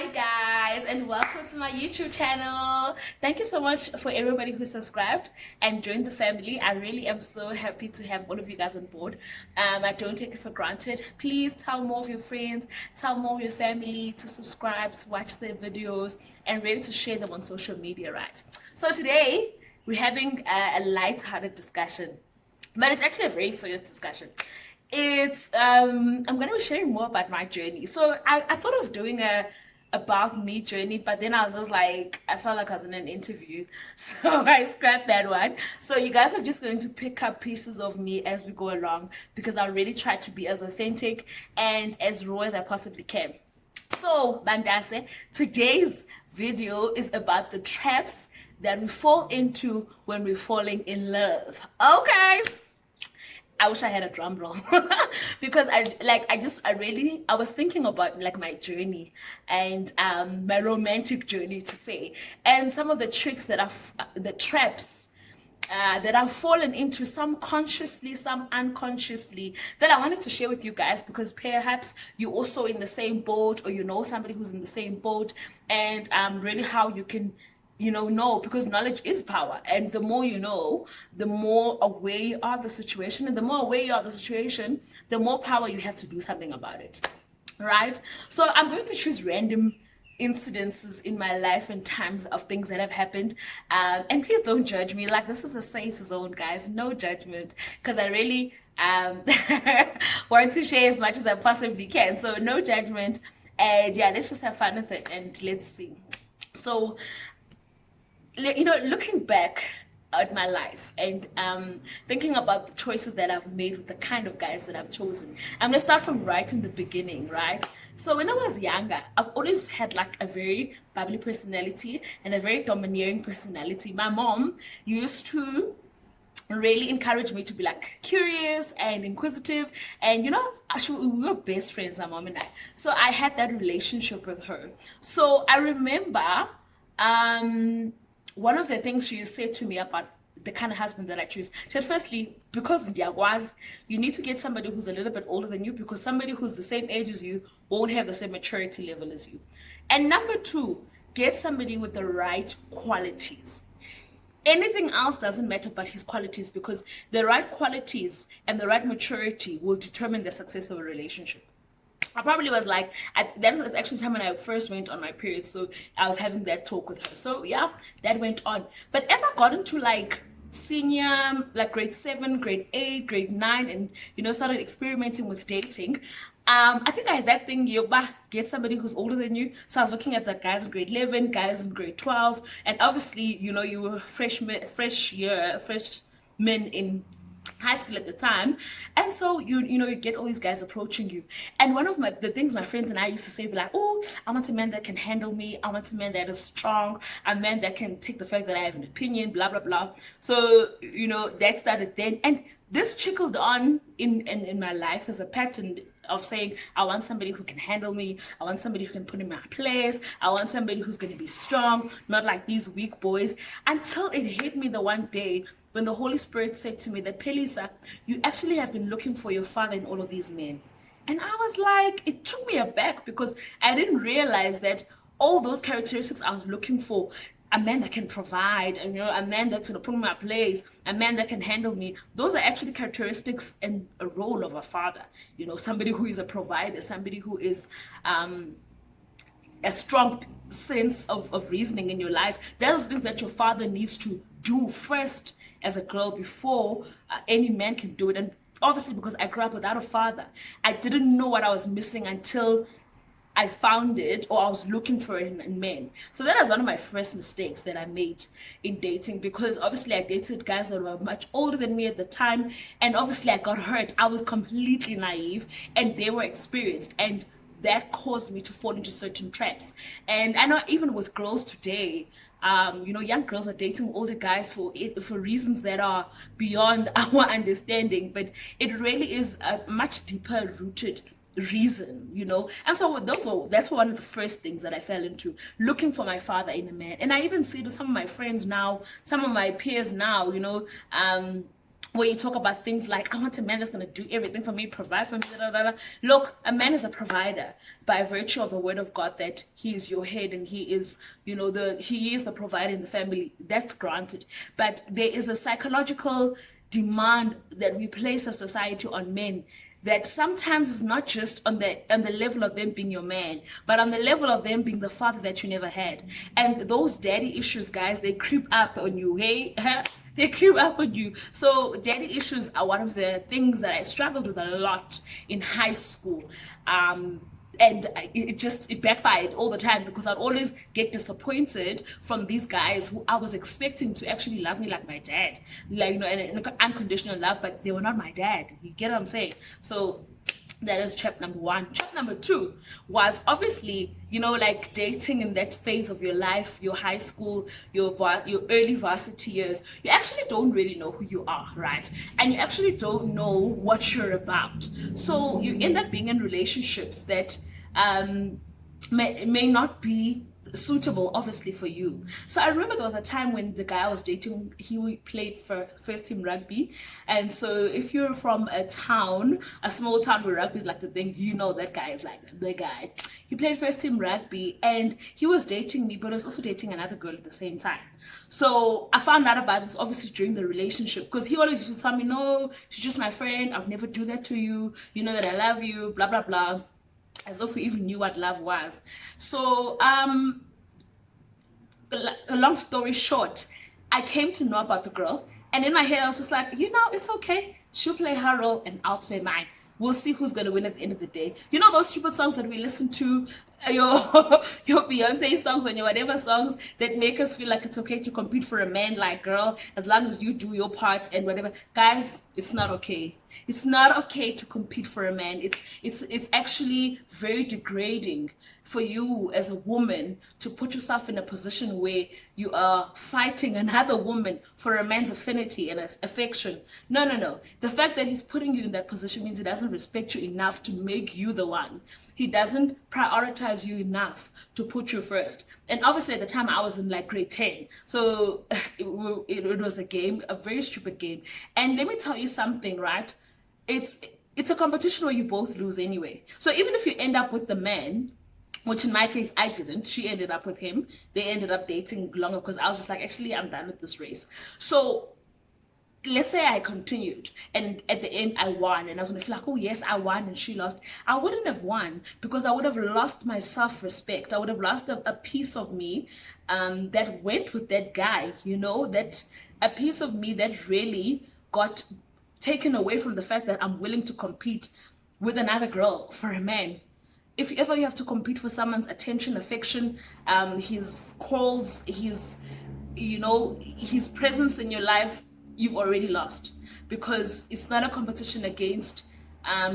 Hi guys, and welcome to my YouTube channel. Thank you so much for everybody who subscribed and joined the family. I really am so happy to have all of you guys on board. I don't take it for granted. Please tell more of your friends, tell more of your family to subscribe, to watch their videos, and ready to share them on social media, right? So today we're having a light-hearted discussion, but it's actually a very serious discussion. I'm gonna be sharing more about my journey. So I thought of doing a about me journey, but then I was just like, I felt like I was in an interview, so I scrapped that one. So you guys are just going to pick up pieces of me as we go along, because I really try to be as authentic and as raw as I possibly can. So Bandase, today's video is about the traps that we fall into when we're falling in love. Okay, I wish I had a drum roll because I was thinking about like my journey and my romantic journey to say, and some of the tricks that the traps that I've fallen into, some consciously, some unconsciously, that I wanted to share with you guys, because perhaps you're also in the same boat, or you know somebody who's in the same boat, and really how you can know, because knowledge is power, and the more you know, the more aware you are of the situation, and the more aware you are of the situation, the more power you have to do something about it, right? So I'm going to choose random incidences in my life and times of things that have happened, and please don't judge me. Like, this is a safe zone, guys, no judgment, because I really want to share as much as I possibly can, so no judgment. And yeah, let's just have fun with it and let's see. So, looking back at my life and thinking about the choices that I've made with the kind of guys that I've chosen, I'm gonna start from right in the beginning, right? So when I was younger, I've always had like a very bubbly personality and a very domineering personality. My mom used to really encourage me to be like curious and inquisitive, and actually we were best friends, my mom and I. So I had that relationship with her. So I remember one of the things she said to me about the kind of husband that I choose, she said, firstly, because you need to get somebody who's a little bit older than you, because somebody who's the same age as you won't have the same maturity level as you. And number two, get somebody with the right qualities. Anything else doesn't matter but his qualities, because the right qualities and the right maturity will determine the success of a relationship. I probably was like, that was actually the time when I first went on my period, so I was having that talk with her. So yeah, that went on. But as I got into like senior, like grade 7, grade 8, grade 9, and started experimenting with dating, I think I had that thing, get somebody who's older than you. So I was looking at the guys in grade 11, guys in grade 12, and obviously, you were freshmen in high school at the time, and so you get all these guys approaching you, and one of the things my friends and I used to say, be like, oh, I want a man that can handle me, I want a man that is strong, a man that can take the fact that I have an opinion, blah blah blah. So that started then, and this trickled on in my life as a pattern of saying, I want somebody who can handle me, I want somebody who can put in my place, I want somebody who's going to be strong, not like these weak boys, until it hit me the one day when the Holy Spirit said to me that, Pelisa, you actually have been looking for your father in all of these men. And I was like, it took me aback, because I didn't realize that all those characteristics I was looking for, a man that can provide, and a man that's going to put me in my place, a man that can handle me, those are actually characteristics and a role of a father. Somebody who is a provider, somebody who is a strong sense of reasoning in your life. Those things that your father needs to do first as a girl before any man can do it. And obviously, because I grew up without a father, I didn't know what I was missing until I found it, or I was looking for it in men. So that was one of my first mistakes that I made in dating, because obviously I dated guys that were much older than me at the time, and obviously I got hurt. I was completely naive and they were experienced, and that caused me to fall into certain traps. And I know even with girls today, young girls are dating older guys for reasons that are beyond our understanding, but it really is a much deeper rooted reason. And so that's one of the first things that I fell into, looking for my father in a man. And I even see to some of my friends now, some of my peers now, where you talk about things like, I want a man that's going to do everything for me, provide for me, da, da, da. Look, a man is a provider by virtue of the word of God, that he is your head and he is, he is the provider in the family. That's granted. But there is a psychological demand that we place as society on men, that sometimes is not just on the level of them being your man, but on the level of them being the father that you never had. And those daddy issues, guys, they creep up on you. Hey, they creep up on you. So daddy issues are one of the things that I struggled with a lot in high school. And it backfired all the time, because I'd always get disappointed from these guys who I was expecting to actually love me like my dad, like, and unconditional love, but they were not my dad. You get what I'm saying? So that is trap number one. Trap number two was obviously, like dating in that phase of your life, your high school, your early varsity years. You actually don't really know who you are, right? And you actually don't know what you're about. So you end up being in relationships that may not be suitable, obviously, for you. So I remember there was a time when the guy I was dating, he played for first team rugby. And so if you're from a small town where rugby is like the thing, that guy is like the guy. He played first team rugby and he was dating me, but he was also dating another girl at the same time. So I found out about this obviously during the relationship, because he always used to tell me, no, she's just my friend, I'll never do that to you, you know that I love you, blah blah blah, as if we even knew what love was. So a long story short, I came to know about the girl, and in my head I was just like, it's okay, she'll play her role and I'll play mine. We'll see who's going to win at the end of the day. Those stupid songs that we listen to, your Beyonce songs and your whatever songs that make us feel like it's okay to compete for a man. Like, girl, as long as you do your part and whatever. Guys, it's not okay. It's not okay to compete for a man. It's actually very degrading for you as a woman to put yourself in a position where you are fighting another woman for a man's affinity and affection. No. The fact that he's putting you in that position means he doesn't respect you enough to make you the one. He doesn't prioritize you enough to put you first. And obviously at the time I was in like grade 10. So it was a game, a very stupid game. And let me tell you something, right? It's a competition where you both lose anyway. So even if you end up with the man, which in my case I didn't, she ended up with him. They ended up dating longer because I was just like, actually, I'm done with this race. So let's say I continued and at the end I won, and I was gonna feel like, oh yes, I won and she lost. I wouldn't have won, because I would have lost my self-respect. I would have lost a piece of me that went with that guy, that a piece of me that really got taken away from the fact that I'm willing to compete with another girl for a man. If ever you have to compete for someone's attention, affection, his calls, his presence in your life, you've already lost, because it's not a competition against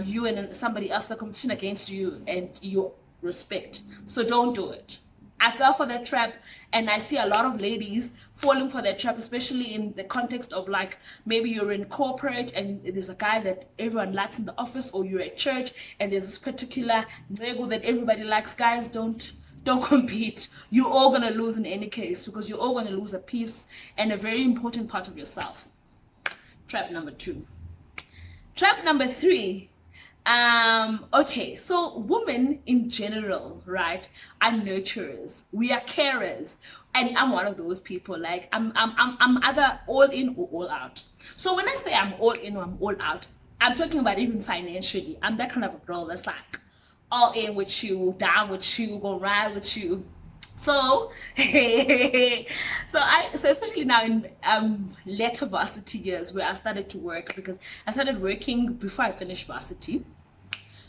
you and somebody else, a competition against you and your respect. So don't do it. I fell for that trap, and I see a lot of ladies falling for that trap, especially in the context of like, maybe you're in corporate and there's a guy that everyone likes in the office, or you're at church and there's this particular nego that everybody likes. Guys, don't compete. You're all gonna lose in any case, because you're all gonna lose a piece and a very important part of yourself. Trap number 2. Trap number 3. Okay, so women in general, right, are nurturers. We are carers, and I'm one of those people. Like, I'm either all in or all out. So when I say I'm all in or I'm all out, I'm talking about even financially. I'm that kind of a girl that's like all in with you, down with you, go ride with you. So so especially now in later varsity years, where I started to work, because I started working before I finished varsity.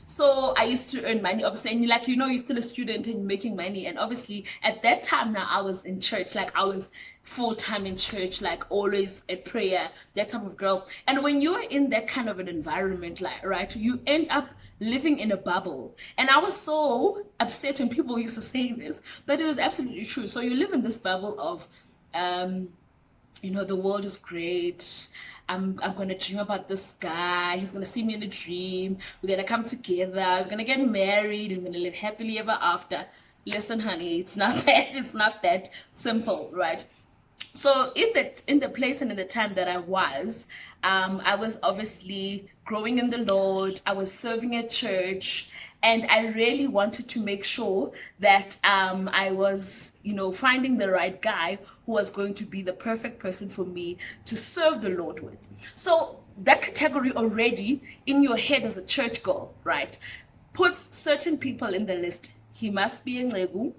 So I used to earn money, obviously, and you're still a student and making money. And obviously at that time now I was in church, like I was full-time in church, like always at prayer, that type of girl. And when you're in that kind of an environment, like, right, you end up living in a bubble. And I was so upset when people used to say this, but it was absolutely true. So you live in this bubble of the world is great. I'm gonna dream about this guy. He's gonna see me in a dream. We're gonna come together. We're gonna get married. And we're gonna live happily ever after. Listen, honey, it's not that. It's not that simple, right? So in the place and in the time that I was obviously growing in the Lord. I was serving at church, and I really wanted to make sure that I was, finding the right guy who was going to be the perfect person for me to serve the Lord with. So that category already in your head as a church girl, right, puts certain people in the list. He must be in Legu.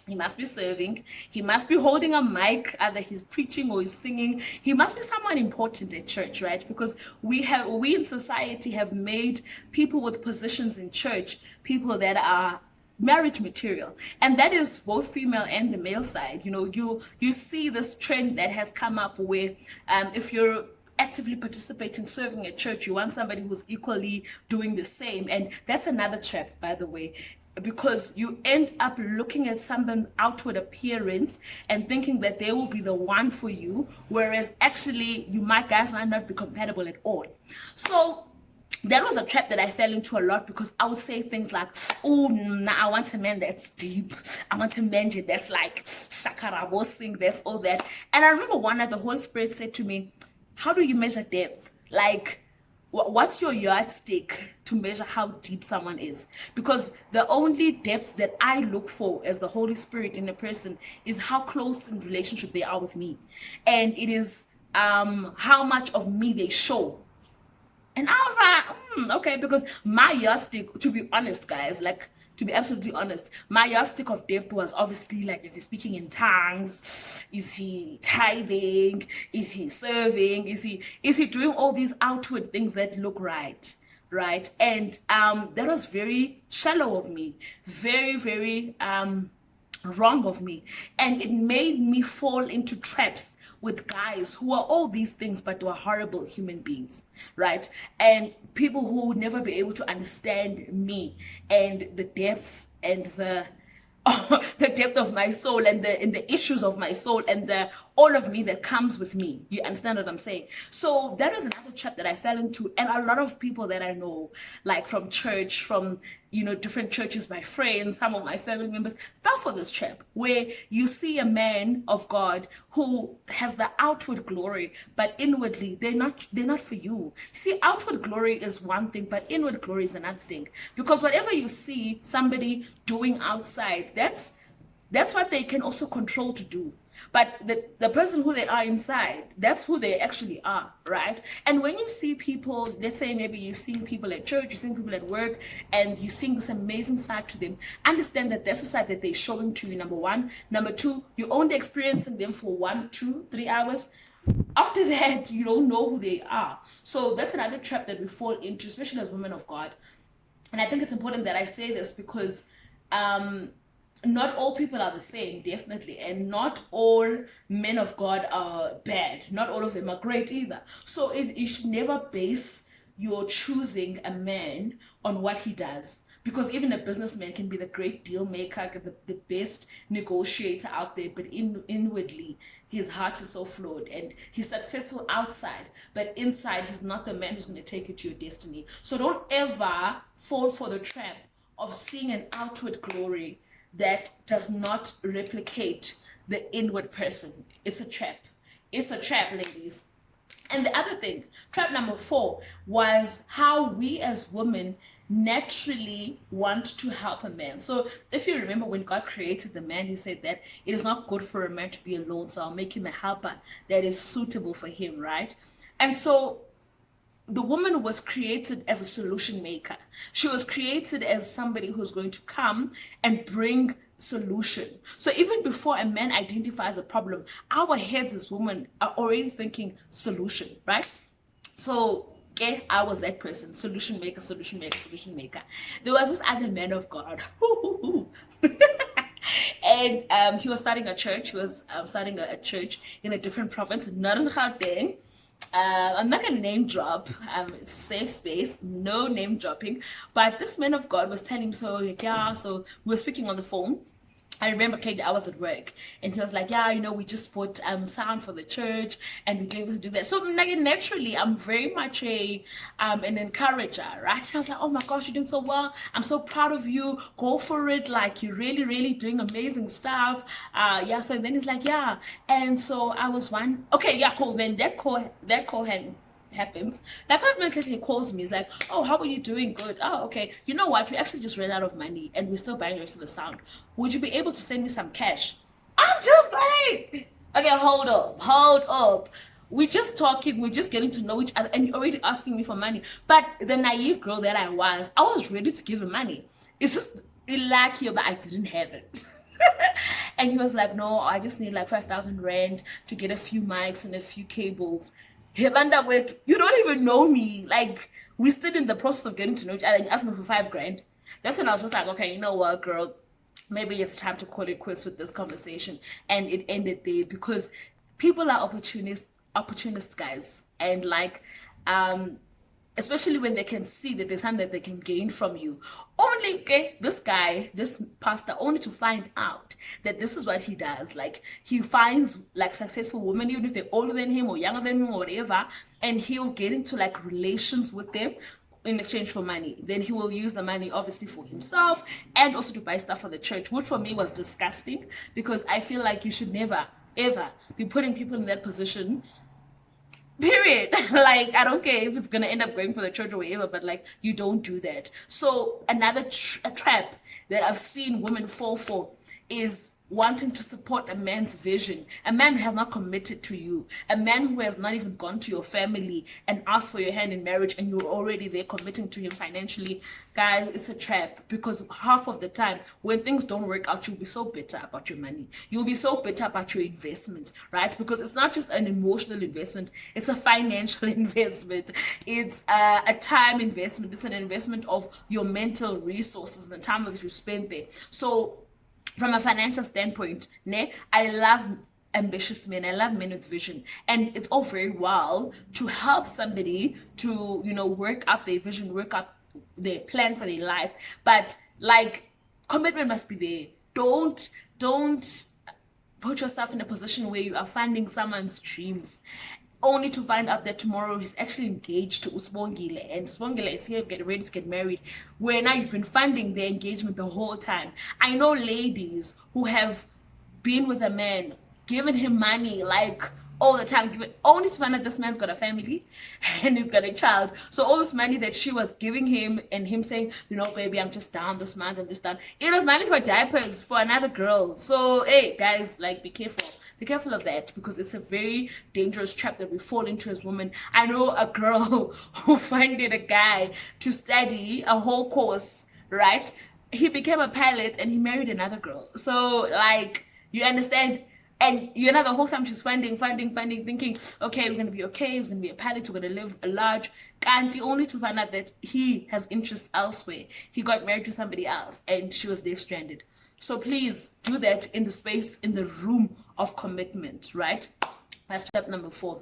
He must be serving. He must be holding a mic, either he's preaching or he's singing. He must be someone important at church, right? Because we in society have made people with positions in church people that are marriage material, and that is both female and the male side. You see this trend that has come up where if you're actively participating, serving at church, you want somebody who's equally doing the same. And that's another trap, by the way, because you end up looking at someone's outward appearance and thinking that they will be the one for you, whereas actually guys might not be compatible at all. So that was a trap that I fell into a lot, because I would say things like, oh, nah, I want a man that's deep. I want a man that's like Shakarabo sing, that's all that. And I remember one night the Holy Spirit said to me, how do you measure depth? Like, what's your yardstick to measure how deep someone is? Because the only depth that I look for as the Holy Spirit in a person is how close in relationship they are with me. And it is how much of me they show. And I was like, okay, because my yardstick, to be honest, guys, like, to be absolutely honest, my yardstick of depth was obviously like, is he speaking in tongues? Is he tithing? Is he serving? Is he doing all these outward things that look right? Right? And that was very shallow of me, very, very wrong of me. And it made me fall into traps with guys who are all these things, but were horrible human beings, right? And people who would never be able to understand me and the depth and the depth of my soul and the issues of my soul and the all of me that comes with me. You understand what I'm saying? So that is another trap that I fell into, and a lot of people that I know, like from church, from different churches, my friends, some of my family members, fell for this trap where you see a man of God who has the outward glory, but inwardly they're not for you. See, outward glory is one thing, but inward glory is another thing. Because whatever you see somebody doing outside, that's what they can also control to do. But the person who they are inside, that's who they actually are, right? And when you see people, let's say maybe you're seeing people at church, you're seeing people at work, and you're seeing this amazing side to them, understand that that's the side that they're showing to you, number one. Number two, you're only experiencing them for 1, 2, 3 hours. After that, you don't know who they are. So that's another trap that we fall into, especially as women of God. And I think it's important that I say this because not all people are the same, definitely, and not all men of God are bad. Not all of them are great either. So you should never base your choosing a man on what he does, because even a businessman can be the great deal maker, the best negotiator out there, but inwardly his heart is so flawed, and he's successful outside, but inside he's not the man who's going to take you to your destiny. So don't ever fall for the trap of seeing an outward glory that does not replicate the inward person. It's a trap. It's a trap, ladies. And the other thing, trap number 4, was how we as women naturally want to help a man. So if you remember, when God created the man, he said that it is not good for a man to be alone, so I'll make him a helper that is suitable for him, right? And so the woman was created as a solution maker. She was created as somebody who's going to come and bring solution. So even before a man identifies a problem, our heads as women are already thinking solution, right? So yeah, I was that person, solution maker, solution maker, solution maker. There was this other man of God and he was starting a church. He was starting a church in a different province, not in Gauteng. I'm not gonna name drop. It's a safe space, no name dropping. But this man of God was telling him, so yeah, so we were speaking on the phone, I remember clearly I was at work and he was like, yeah, you know, we just bought sound for the church and we're doing this, do that. So like naturally, I'm very much an encourager, right? And I was like, oh my gosh, you're doing so well. I'm so proud of you. Go for it. Like you're really, really doing amazing stuff. Yeah. So then he's like, yeah. And so I was okay, yeah, cool. Then that call happens. Like 5 minutes later, he calls me. He's like, oh, how are you doing? Good. Oh, okay. You know what? We actually just ran out of money and we're still buying the rest of the sound. Would you be able to send me some cash? I'm just like, okay, hold up. We're just talking, we're just getting to know each other, and you're already asking me for money. But the naive girl that I was ready to give him money. It's just like here, but I didn't have it. And he was like, no, I just need like 5,000 rand to get a few mics and a few cables. You don't even know me. Like, we still in the process of getting to know each other and you asked me for 5 grand. That's when I was just like, okay, you know what, girl, maybe it's time to call it quits with this conversation. And it ended there because people are opportunists, guys. And like, especially when they can see that there's something that they can gain from you. Only, okay, this pastor, only to find out that this is what he does. Like, he finds like successful women, even if they're older than him or younger than him or whatever, and he'll get into like relations with them in exchange for money. Then he will use the money obviously for himself and also to buy stuff for the church, which for me was disgusting because I feel like you should never ever be putting people in that position, period. Like, I don't care if it's gonna end up going for the church or whatever, but like, you don't do that. So another trap that I've seen women fall for is wanting to support a man's vision. A man who has not committed to you, a man who has not even gone to your family and asked for your hand in marriage, and you're already there committing to him financially. Guys, it's a trap, because half of the time when things don't work out, you'll be so bitter about your money. You'll be so bitter about your investment, right? Because it's not just an emotional investment, it's a financial investment, it's a time investment, it's an investment of your mental resources and the time that you spend there. So from a financial standpoint, I love ambitious men. I love men with vision, and it's all very well to help somebody to, you know, work out their vision, work out their plan for their life, but like, commitment must be there. Don't put yourself in a position where you are funding someone's dreams only to find out that tomorrow he's actually engaged to Usbongile, and Usbongile is here ready to get married, where now you've been funding their engagement the whole time. I know ladies who have been with a man, given him money like all the time, only to find out this man's got a family and he's got a child. So all this money that she was giving him, and him saying, you know, baby, I'm just down this month, I'm just down, it was money for diapers for another girl. So hey guys, like, be careful. Be careful of that, because it's a very dangerous trap that we fall into as women. I know a girl who funded a guy to study a whole course, right? He became a pilot and he married another girl. So like, you understand? And you know, the whole time she's funding, thinking, okay, we're gonna be okay, he's gonna be a pilot, we're gonna live a large country, only to find out that he has interest elsewhere. He got married to somebody else and she was left stranded. So please do that in the space, in the room of commitment, right? That's step number 4.